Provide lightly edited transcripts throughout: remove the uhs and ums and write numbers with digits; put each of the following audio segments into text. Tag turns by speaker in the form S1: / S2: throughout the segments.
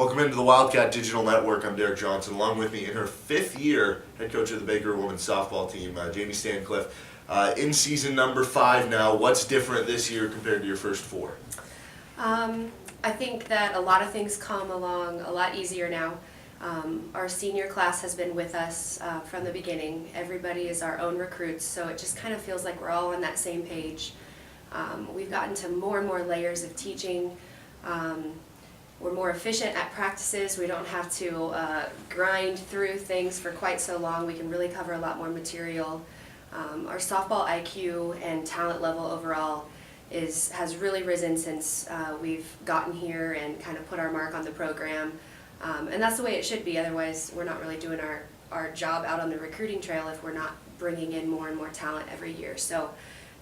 S1: Welcome into the Wildcat Digital Network. I'm Derek Johnson. Along with me in her 5th year, head coach of the Baker women's softball team, Jamie Stanclift. In season number 5 now, what's different this year compared to your first 4?
S2: I think that a lot of things come along a lot easier now. Our senior class has been with us from the beginning. Everybody is our own recruits, so it just kind of feels like we're all on that same page. We've gotten to more and more layers of teaching. We're more efficient at practices. We don't have to grind through things for quite so long. We can really cover a lot more material. Our softball IQ and talent level overall has really risen since we've gotten here and kind of put our mark on the program. And that's the way it should be. Otherwise, we're not really doing our job out on the recruiting trail if we're not bringing in more and more talent every year. So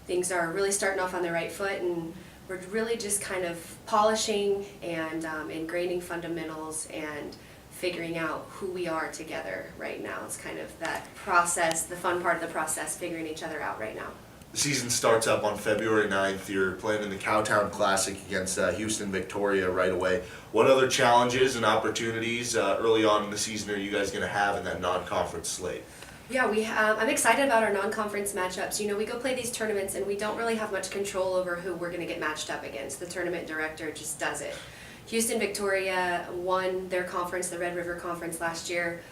S2: things are really starting off on the right foot, and we're really just kind of polishing and ingraining fundamentals and figuring out who we are together right now. It's kind of that process, the fun part of the process, figuring each other out right now.
S1: The season starts up on February 9th. You're playing in the Cowtown Classic against Houston Victoria right away. What other challenges and opportunities early on in the season are you guys going to have in that non-conference slate?
S2: Yeah, I'm excited about our non-conference matchups. You know, we go play these tournaments and we don't really have much control over who we're going to get matched up against. The tournament director just does it. Houston Victoria won their conference, the Red River Conference last year,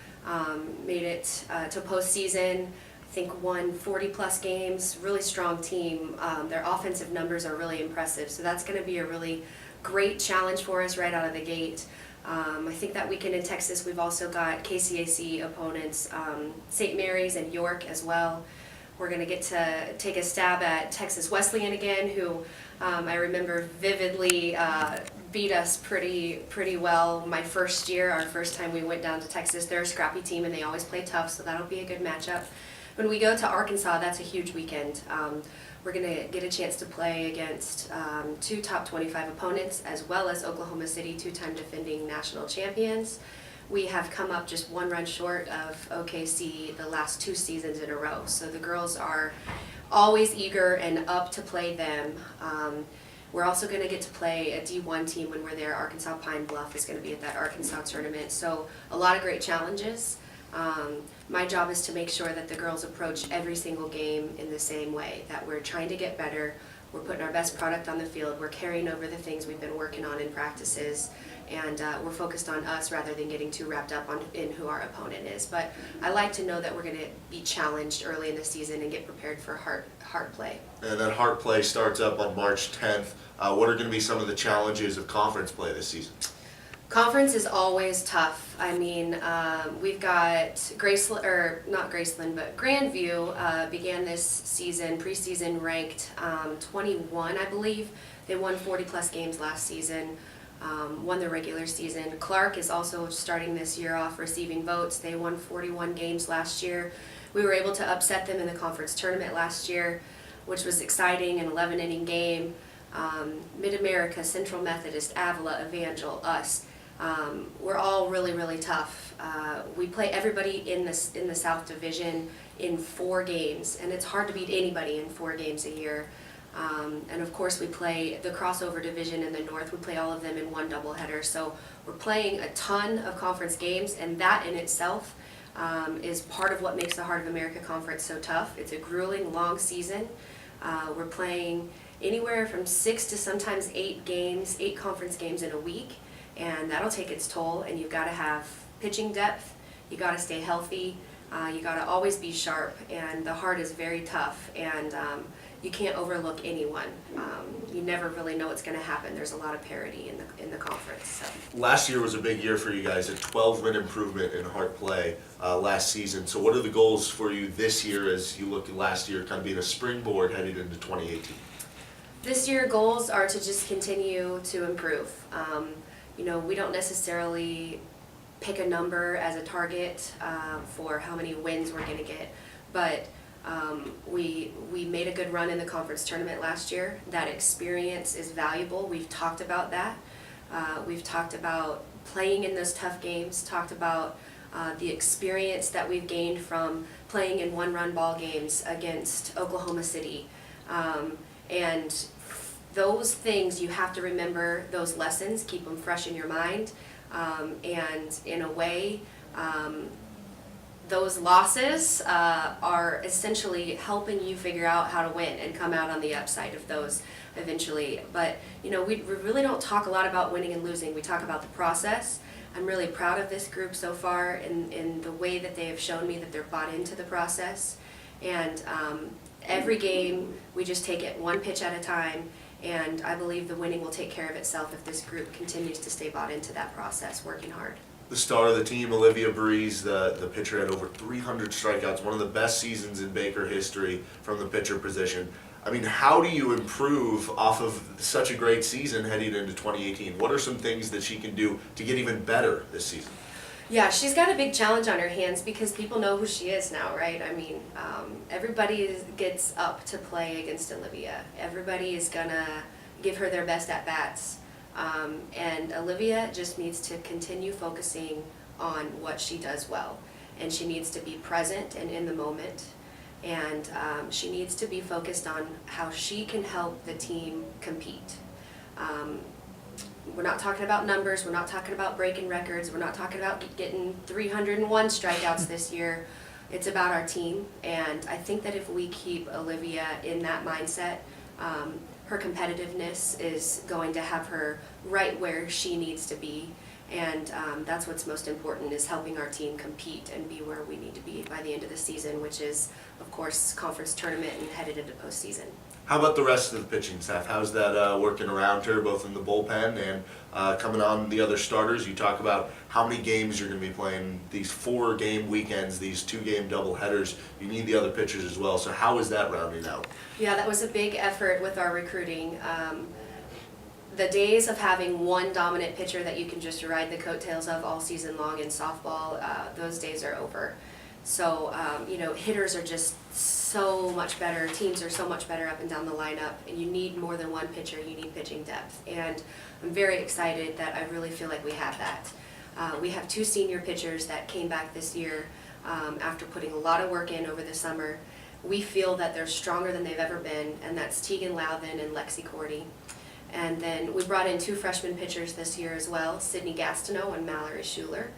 S2: made it to postseason. I think won 40-plus games, really strong team. Their offensive numbers are really impressive, so that's going to be a really great challenge for us right out of the gate. I think that weekend in Texas we've also got KCAC opponents, St. Mary's and York as well. We're going to get to take a stab at Texas Wesleyan again, who I remember vividly beat us pretty well my first year, our first time we went down to Texas. They're a scrappy team and they always play tough, so that'll be a good matchup. When we go to Arkansas, that's a huge weekend. We're going to get a chance to play against 2 top 25 opponents, as well as Oklahoma City, 2-time defending national champions. We have come up just 1 run short of OKC the last 2 seasons in a row. So the girls are always eager and up to play them. We're also going to get to play a D1 team when we're there. Arkansas Pine Bluff is going to be at that Arkansas tournament. So a lot of great challenges. My job is to make sure that the girls approach every single game in the same way, that we're trying to get better, we're putting our best product on the field, we're carrying over the things we've been working on in practices, and we're focused on us rather than getting too wrapped up in who our opponent is. But I like to know that we're going to be challenged early in the season and get prepared for heart play.
S1: And that heart play starts up on March 10th. What are going to be some of the challenges of conference play this season?
S2: Conference is always tough. I mean, we've got Grandview began this season, preseason ranked 21, I believe. They won 40-plus games last season, won the regular season. Clark is also starting this year off receiving votes. They won 41 games last year. We were able to upset them in the conference tournament last year, which was exciting, an 11-inning game. Mid-America, Central Methodist, Avila, Evangel, us. We're all really tough. We play everybody in the South Division in 4 games, and it's hard to beat anybody in 4 games a year. And of course we play the crossover division in the North. We play all of them in 1 doubleheader. So we're playing a ton of conference games, and that in itself is part of what makes the Heart of America Conference so tough. It's a grueling, long season. We're playing anywhere from 6 to sometimes 8 conference games in a week. And that'll take its toll, and you've got to have pitching depth, you got to stay healthy, you got to always be sharp, and the Heart is very tough, and you can't overlook anyone. You never really know what's going to happen. There's a lot of parity in the conference. So.
S1: Last year was a big year for you guys, a 12-win improvement in Heart play last season. So what are the goals for you this year as you look at last year kind of being a springboard headed into 2018?
S2: This year goals are to just continue to improve. You know, we don't necessarily pick a number as a target for how many wins we're going to get, but we made a good run in the conference tournament last year. That experience is valuable. We've talked about that. We've talked about playing in those tough games, talked about the experience that we've gained from playing in 1-run ball games against Oklahoma City. And those things, you have to remember those lessons, keep them fresh in your mind, and in a way, those losses are essentially helping you figure out how to win and come out on the upside of those eventually. But we really don't talk a lot about winning and losing. We talk about the process. I'm really proud of this group so far in the way that they have shown me that they're bought into the process. And every game, we just take it one pitch at a time, and I believe the winning will take care of itself if this group continues to stay bought into that process, working hard.
S1: The star of the team, Olivia Brees, the pitcher, had over 300 strikeouts, one of the best seasons in Baker history from the pitcher position. I mean, how do you improve off of such a great season heading into 2018? What are some things that she can do to get even better this season?
S2: Yeah, she's got a big challenge on her hands because people know who she is now, right? I mean, everybody gets up to play against Olivia. Everybody is gonna give her their best at-bats. And Olivia just needs to continue focusing on what she does well. And she needs to be present and in the moment. And she needs to be focused on how she can help the team compete. We're not talking about numbers, we're not talking about breaking records, we're not talking about getting 301 strikeouts this year. It's about our team, and I think that if we keep Olivia in that mindset, her competitiveness is going to have her right where she needs to be, and that's what's most important, is helping our team compete and be where we need to be by the end of the season, which is, of course, conference tournament and headed into postseason.
S1: How about the rest of the pitching staff? How's that working around her, both in the bullpen and coming on the other starters? You talk about how many games you're going to be playing, these 4-game weekends, these 2-game doubleheaders. You need the other pitchers as well. So how is that rounding out?
S2: Yeah, that was a big effort with our recruiting. The days of having one dominant pitcher that you can just ride the coattails of all season long in softball, those days are over. So, hitters are just so much better. Teams are so much better up and down the lineup. And you need more than one pitcher. You need pitching depth. And I'm very excited that I really feel like we have that. We have 2 senior pitchers that came back this year after putting a lot of work in over the summer. We feel that they're stronger than they've ever been, and that's Tegan Louthan and Lexi Cordy. And then we brought in 2 freshman pitchers this year as well, Sydney Gastineau and Mallory Schuler.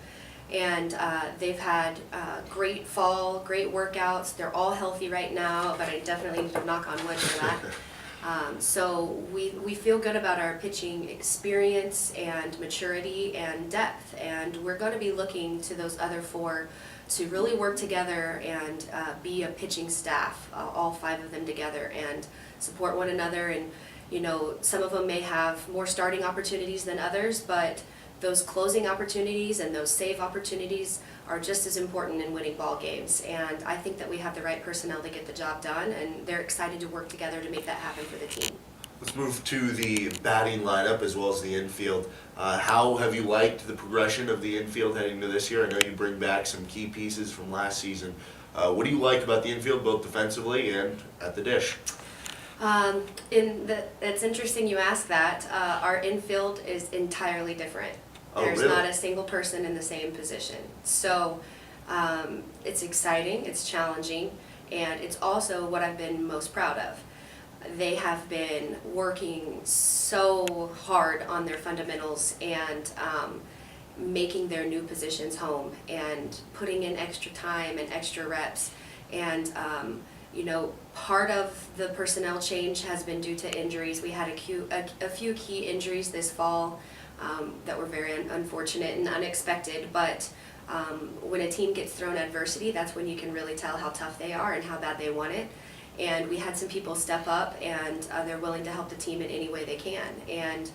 S2: And they've had great fall, great workouts. They're all healthy right now, but I definitely need to knock on wood for that. So we feel good about our pitching experience and maturity and depth. And we're going to be looking to those other 4 to really work together and be a pitching staff, all 5 of them together, and support one another. And, some of them may have more starting opportunities than others, but those closing opportunities and those save opportunities are just as important in winning ball games. And I think that we have the right personnel to get the job done, and they're excited to work together to make that happen for the team.
S1: Let's move to the batting lineup as well as the infield. How have you liked the progression of the infield heading into this year? I know you bring back some key pieces from last season. What do you like about the infield, both defensively and at the dish?
S2: It's interesting you ask that. Our infield is entirely different.
S1: Oh,
S2: There's
S1: really?
S2: not a single person in the same position. So it's exciting, it's challenging, and it's also what I've been most proud of. They have been working so hard on their fundamentals and making their new positions home and putting in extra time and extra reps. And part of the personnel change has been due to injuries. We had a few key injuries this fall that were very unfortunate and unexpected, but when a team gets thrown adversity, that's when you can really tell how tough they are and how bad they want it. And we had some people step up, and they're willing to help the team in any way they can. And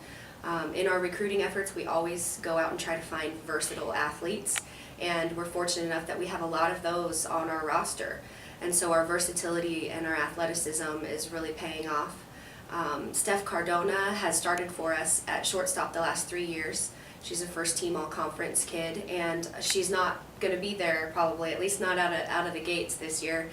S2: in our recruiting efforts, we always go out and try to find versatile athletes, and we're fortunate enough that we have a lot of those on our roster. And so our versatility and our athleticism is really paying off. Steph Cardona has started for us at shortstop the last 3 years. She's a first-team all-conference kid, and she's not going to be there probably, at least not out of the gates this year.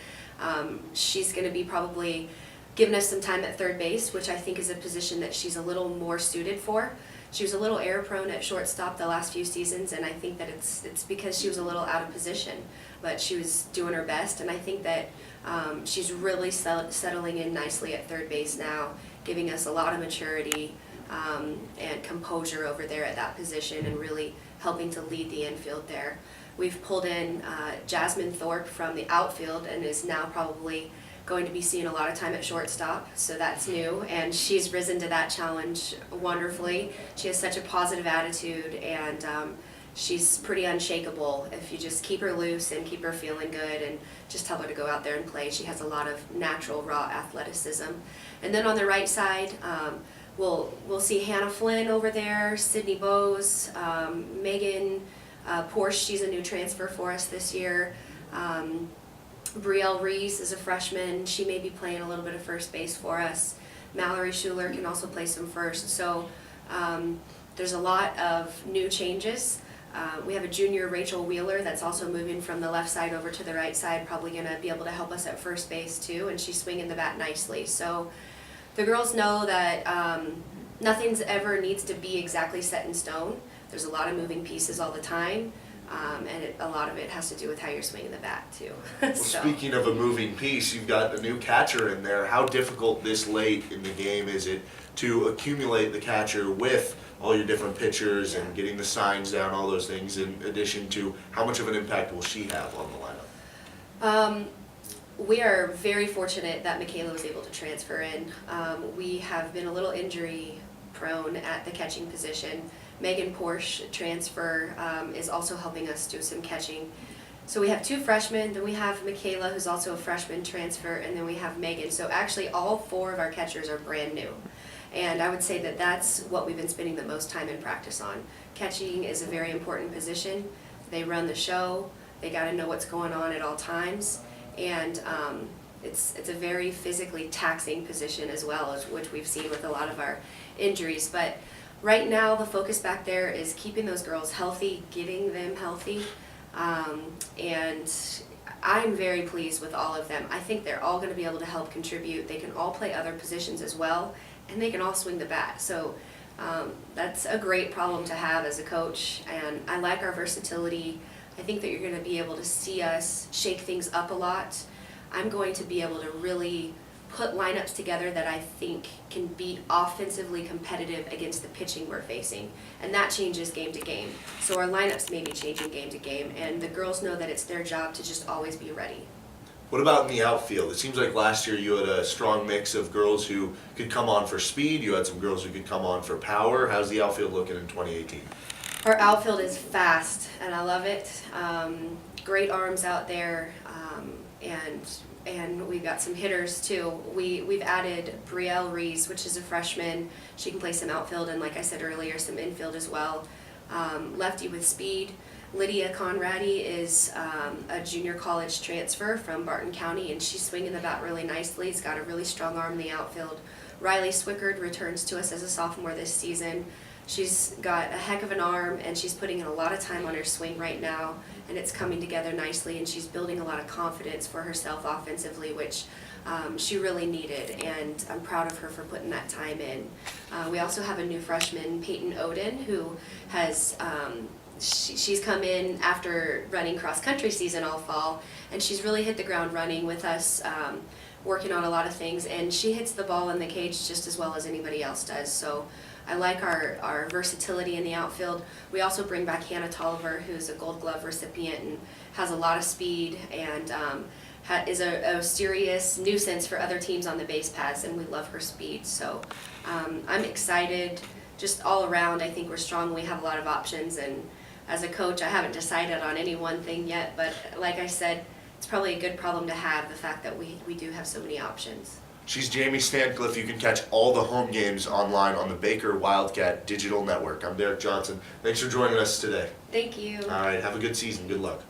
S2: She's going to be probably giving us some time at third base, which I think is a position that she's a little more suited for. She was a little error-prone at shortstop the last few seasons, and I think that it's because she was a little out of position. But she was doing her best, and I think that she's really settling in nicely at third base now, giving us a lot of maturity and composure over there at that position and really helping to lead the infield there. We've pulled in Jasmine Thorpe from the outfield and is now probably going to be seeing a lot of time at shortstop, so that's new, and she's risen to that challenge wonderfully. She has such a positive attitude, and she's pretty unshakable if you just keep her loose and keep her feeling good and just tell her to go out there and play. She has a lot of natural raw athleticism. And then on the right side, we'll see Hannah Flynn over there, Sydney Bowes, Megan Porsche, she's a new transfer for us this year. Brielle Reese is a freshman. She may be playing a little bit of first base for us. Mallory Schuler can also play some first. So there's a lot of new changes. We have a junior, Rachel Wheeler, that's also moving from the left side over to the right side, probably going to be able to help us at first base too, and she's swinging the bat nicely. So the girls know that nothing's ever needs to be exactly set in stone. There's a lot of moving pieces all the time. And a lot of it has to do with how you're swinging the bat too.
S1: Well, speaking of a moving piece, you've got a new catcher in there. How difficult this late in the game is it to accumulate the catcher with all your different pitchers and getting the signs down, all those things, in addition to how much of an impact will she have on the lineup?
S2: We are very fortunate that Michaela was able to transfer in. We have been a little injury prone at the catching position. Megan Porsche transfer is also helping us do some catching. So we have two freshmen, then we have Michaela, who's also a freshman transfer, and then we have Megan. So actually all four of our catchers are brand new. And I would say that that's what we've been spending the most time in practice on. Catching is a very important position. They run the show. They got to know what's going on at all times. And it's a very physically taxing position as well, which we've seen with a lot of our injuries. But right now, the focus back there is keeping those girls healthy, getting them healthy, and I'm very pleased with all of them. I think they're all going to be able to help contribute. They can all play other positions as well, and they can all swing the bat. So that's a great problem to have as a coach, and I like our versatility. I think that you're going to be able to see us shake things up a lot. I'm going to be able to really put lineups together that I think can be offensively competitive against the pitching we're facing, and that changes game to game. So our lineups may be changing game to game, and the girls know that it's their job to just always be ready.
S1: What about in the outfield? It seems like last year you had a strong mix of girls who could come on for speed, you had some girls who could come on for power. How's the outfield looking in 2018?
S2: Our outfield is fast, and I love it. Great arms out there, and we've got some hitters too. We've added Brielle Reese, which is a freshman. She can play some outfield and, like I said earlier, some infield as well. Lefty with speed. Lydia Conradi is a junior college transfer from Barton County, and she's swinging the bat really nicely. She's got a really strong arm in the outfield. Riley Swickard returns to us as a sophomore this season. She's got a heck of an arm, and she's putting in a lot of time on her swing right now, and it's coming together nicely, and she's building a lot of confidence for herself offensively, which she really needed, and I'm proud of her for putting that time in. We also have a new freshman, Peyton Oden, who has she's come in after running cross-country season all fall, and she's really hit the ground running with us, working on a lot of things, and she hits the ball in the cage just as well as anybody else does. So I like our versatility in the outfield. We also bring back Hannah Tolliver, who's a Gold Glove recipient and has a lot of speed, and is a serious nuisance for other teams on the base paths, and we love her speed. So I'm excited just all around. I think we're strong. We have a lot of options, and as a coach, I haven't decided on any one thing yet, but like I said, it's probably a good problem to have, the fact that we do have so many options.
S1: She's Jamie Stanclift. You can catch all the home games online on the Baker Wildcat Digital Network. I'm Derek Johnson. Thanks for joining us today.
S2: Thank you.
S1: All right, have a good season. Good luck.